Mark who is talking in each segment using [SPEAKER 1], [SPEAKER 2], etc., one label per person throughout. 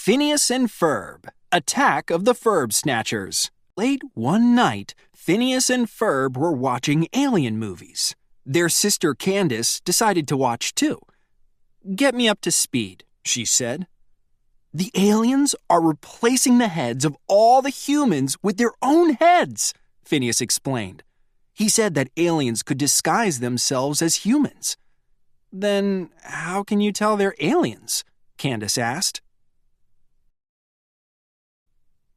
[SPEAKER 1] Phineas and Ferb, Attack of the Ferb Snatchers. Late one night, Phineas and Ferb were watching alien movies. Their sister Candace decided to watch too. "Get me up to speed," she said. "The aliens are replacing the heads of all the humans with their own heads," Phineas explained. He said that aliens could disguise themselves as humans. "Then how can you tell they're aliens?" Candace asked.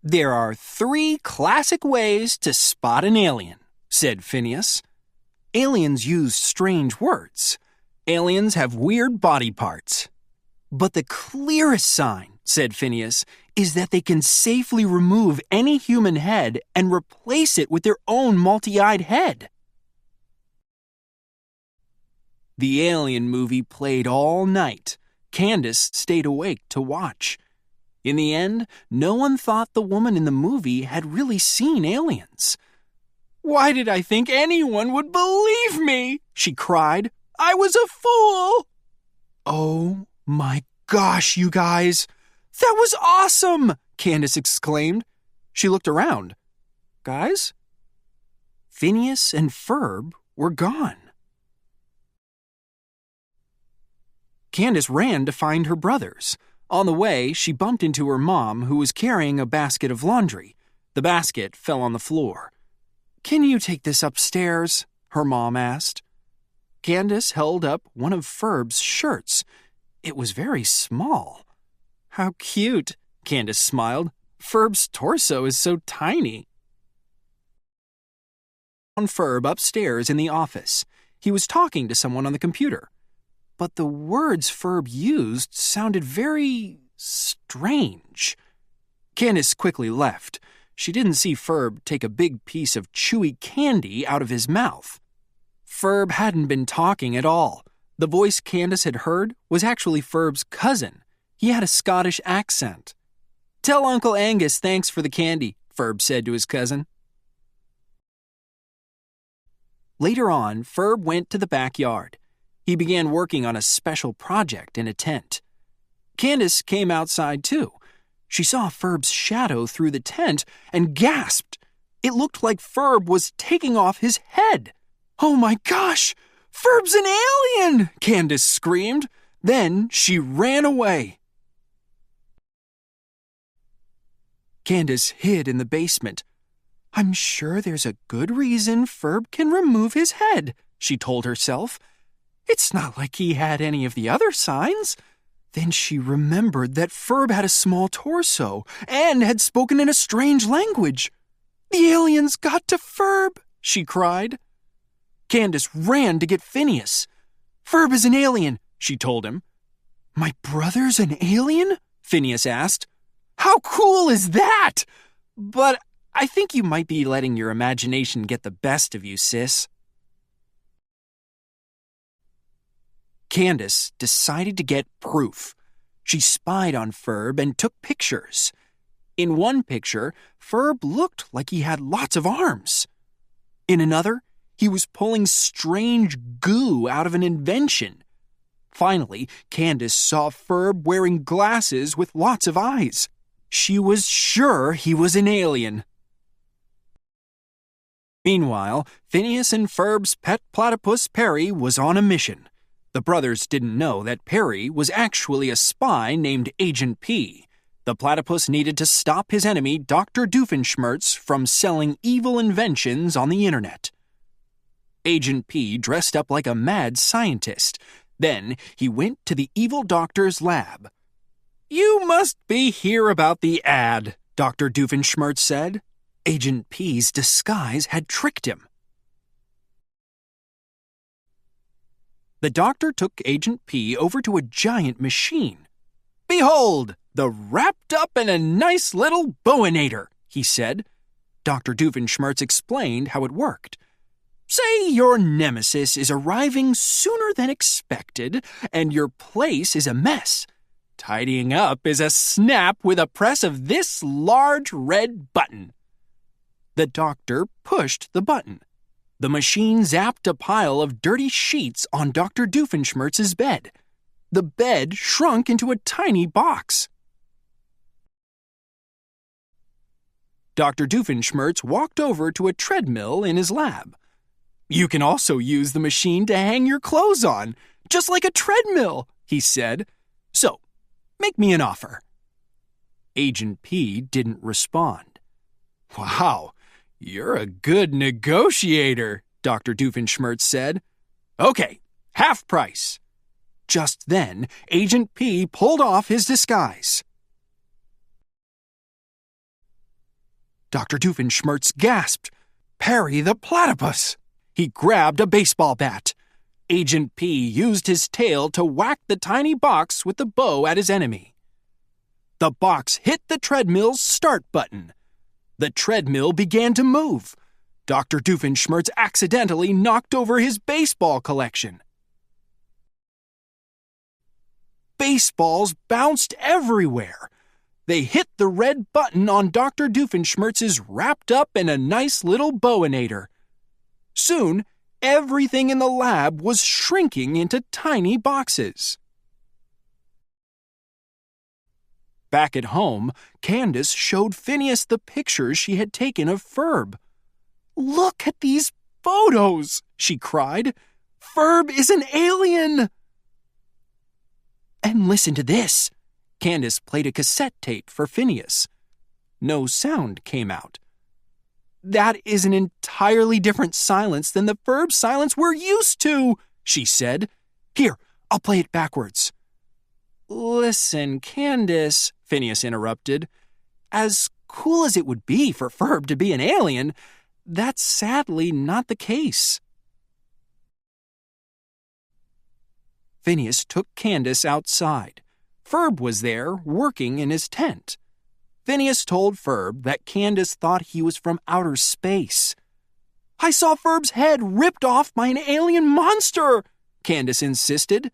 [SPEAKER 1] "There are 3 classic ways to spot an alien," said Phineas. "Aliens use strange words. Aliens have weird body parts. But the clearest sign," said Phineas, "is that they can safely remove any human head and replace it with their own multi-eyed head." The alien movie played all night. Candace stayed awake to watch. In the end, no one thought the woman in the movie had really seen aliens. "Why did I think anyone would believe me?" she cried. "I was a fool!" "Oh my gosh, you guys! That was awesome!" Candace exclaimed. She looked around. "Guys?" Phineas and Ferb were gone. Candace ran to find her brothers. On the way, she bumped into her mom, who was carrying a basket of laundry. The basket fell on the floor. "Can you take this upstairs?" her mom asked. Candace held up one of Ferb's shirts. It was very small. "How cute," Candace smiled. "Ferb's torso is so tiny." Found Ferb upstairs in the office. He was talking to someone on the computer. But the words Ferb used sounded very strange. Candace quickly left. She didn't see Ferb take a big piece of chewy candy out of his mouth. Ferb hadn't been talking at all. The voice Candace had heard was actually Ferb's cousin. He had a Scottish accent. "Tell Uncle Angus thanks for the candy," Ferb said to his cousin. Later on, Ferb went to the backyard. He began working on a special project in a tent. Candace came outside too. She saw Ferb's shadow through the tent and gasped. It looked like Ferb was taking off his head. "Oh my gosh! Ferb's an alien!" Candace screamed. Then she ran away. Candace hid in the basement. "I'm sure there's a good reason Ferb can remove his head," she told herself. "It's not like he had any of the other signs." Then she remembered that Ferb had a small torso and had spoken in a strange language. "The aliens got to Ferb," she cried. Candace ran to get Phineas. "Ferb is an alien," she told him. "My brother's an alien?" Phineas asked. "How cool is that? But I think you might be letting your imagination get the best of you, sis." Candace decided to get proof. She spied on Ferb and took pictures. In one picture, Ferb looked like he had lots of arms. In another, he was pulling strange goo out of an invention. Finally, Candace saw Ferb wearing glasses with lots of eyes. She was sure he was an alien. Meanwhile, Phineas and Ferb's pet platypus Perry was on a mission. The brothers didn't know that Perry was actually a spy named Agent P. The platypus needed to stop his enemy, Dr. Doofenshmirtz, from selling evil inventions on the internet. Agent P dressed up like a mad scientist. Then he went to the evil doctor's lab. "You must be here about the ad," Dr. Doofenshmirtz said. Agent P's disguise had tricked him. The doctor took Agent P over to a giant machine. "Behold, the wrapped up in a nice little bowinator," he said. Dr. Doofenshmirtz explained how it worked. "Say your nemesis is arriving sooner than expected, and your place is a mess. Tidying up is a snap with a press of this large red button." The doctor pushed the button. The machine zapped a pile of dirty sheets on Dr. Doofenshmirtz's bed. The bed shrunk into a tiny box. Dr. Doofenshmirtz walked over to a treadmill in his lab. "You can also use the machine to hang your clothes on, just like a treadmill," he said. "So, make me an offer." Agent P didn't respond. "Wow, you're a good negotiator," Dr. Doofenshmirtz said. "Okay, half price." Just then, Agent P pulled off his disguise. Dr. Doofenshmirtz gasped. "Perry the Platypus!" He grabbed a baseball bat. Agent P used his tail to whack the tiny box with the bow at his enemy. The box hit the treadmill's start button. The treadmill began to move. Dr. Doofenshmirtz accidentally knocked over his baseball collection. Baseballs bounced everywhere. They hit the red button on Dr. Doofenshmirtz's wrapped up in a nice little bowinator. Soon, everything in the lab was shrinking into tiny boxes. Back at home, Candace showed Phineas the pictures she had taken of Ferb. "Look at these photos!" she cried. "Ferb is an alien!" "And listen to this." Candace played a cassette tape for Phineas. No sound came out. "That is an entirely different silence than the Ferb silence we're used to," she said. "Here, I'll play it backwards." "Listen, Candace," Phineas interrupted. "As cool as it would be for Ferb to be an alien, that's sadly not the case." Phineas took Candace outside. Ferb was there, working in his tent. Phineas told Ferb that Candace thought he was from outer space. "I saw Ferb's head ripped off by an alien monster," Candace insisted.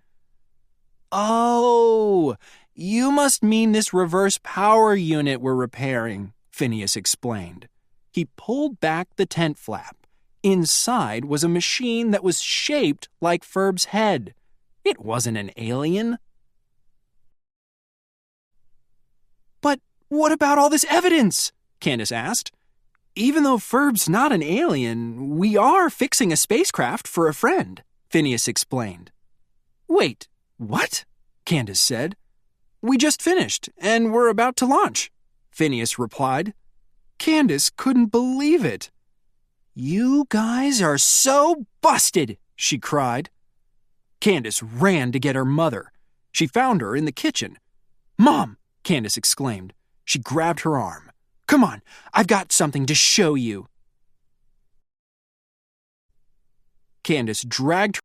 [SPEAKER 1] "Oh, you must mean this reverse power unit we're repairing," Phineas explained. He pulled back the tent flap. Inside was a machine that was shaped like Ferb's head. It wasn't an alien. "But what about all this evidence?" Candace asked. "Even though Ferb's not an alien, we are fixing a spacecraft for a friend," Phineas explained. "Wait, what?" Candace said. "We just finished, and we're about to launch," Phineas replied. Candace couldn't believe it. "You guys are so busted!" she cried. Candace ran to get her mother. She found her in the kitchen. "Mom!" Candace exclaimed. She grabbed her arm. "Come on, I've got something to show you." Candace dragged her.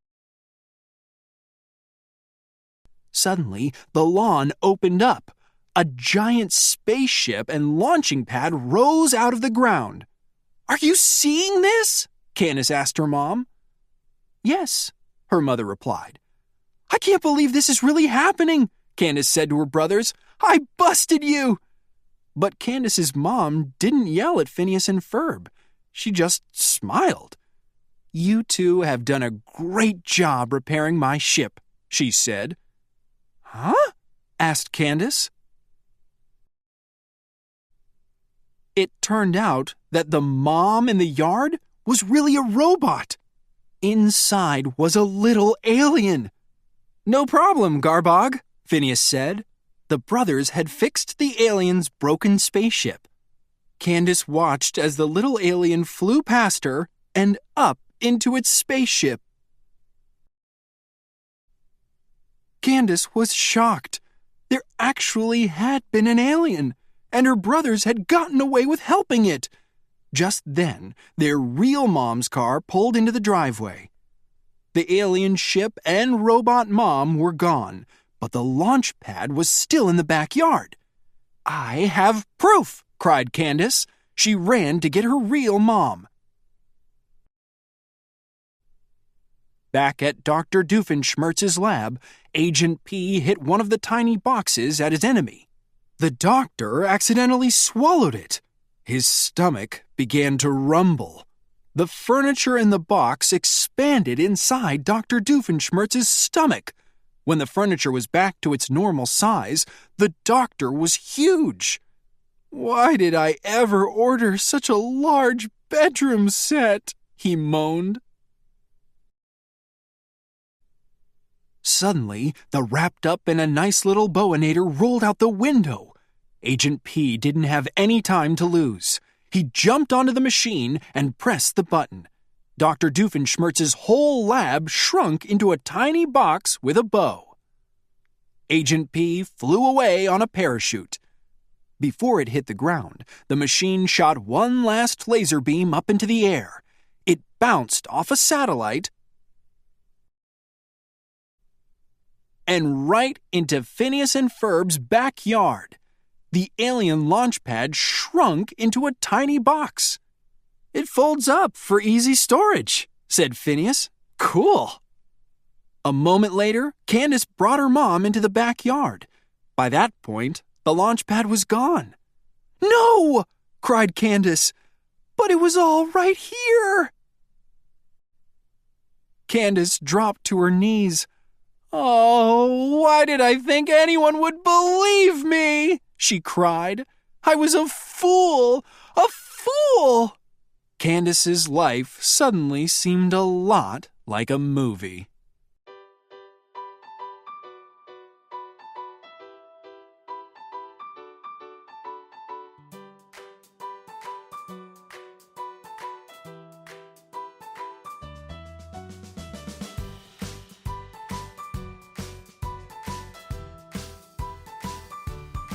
[SPEAKER 1] Suddenly, the lawn opened up. A giant spaceship and launching pad rose out of the ground. "Are you seeing this?" Candace asked her mom. "Yes," her mother replied. "I can't believe this is really happening," Candace said to her brothers. "I busted you!" But Candace's mom didn't yell at Phineas and Ferb. She just smiled. "You two have done a great job repairing my ship," she said. "Huh?" asked Candace. It turned out that the mom in the yard was really a robot. Inside was a little alien. "No problem, Garbog," Phineas said. The brothers had fixed the alien's broken spaceship. Candace watched as the little alien flew past her and up into its spaceship. Candace was shocked. There actually had been an alien, and her brothers had gotten away with helping it. Just then, their real mom's car pulled into the driveway. The alien ship and robot mom were gone, but the launch pad was still in the backyard. "I have proof!" cried Candace. She ran to get her real mom. Back at Dr. Doofenshmirtz's lab, Agent P hit one of the tiny boxes at his enemy. The doctor accidentally swallowed it. His stomach began to rumble. The furniture in the box expanded inside Dr. Doofenshmirtz's stomach. When the furniture was back to its normal size, the doctor was huge. Why did I ever order such a large bedroom set? He moaned. Suddenly, the wrapped-up in a nice little boa-nator rolled out the window. Agent P didn't have any time to lose. He jumped onto the machine and pressed the button. Dr. Doofenshmirtz's whole lab shrunk into a tiny box with a bow. Agent P flew away on a parachute. Before it hit the ground, the machine shot one last laser beam up into the air. It bounced off a satellite and right into Phineas and Ferb's backyard. The alien launch pad shrunk into a tiny box. It folds up for easy storage, said Phineas. Cool. A moment later, Candace brought her mom into the backyard. By that point, the launch pad was gone. No! Cried Candace. But it was all right here. Candace dropped to her knees. Oh, why did I think anyone would believe me? She cried. I was a fool! A fool! Candace's life suddenly seemed a lot like a movie.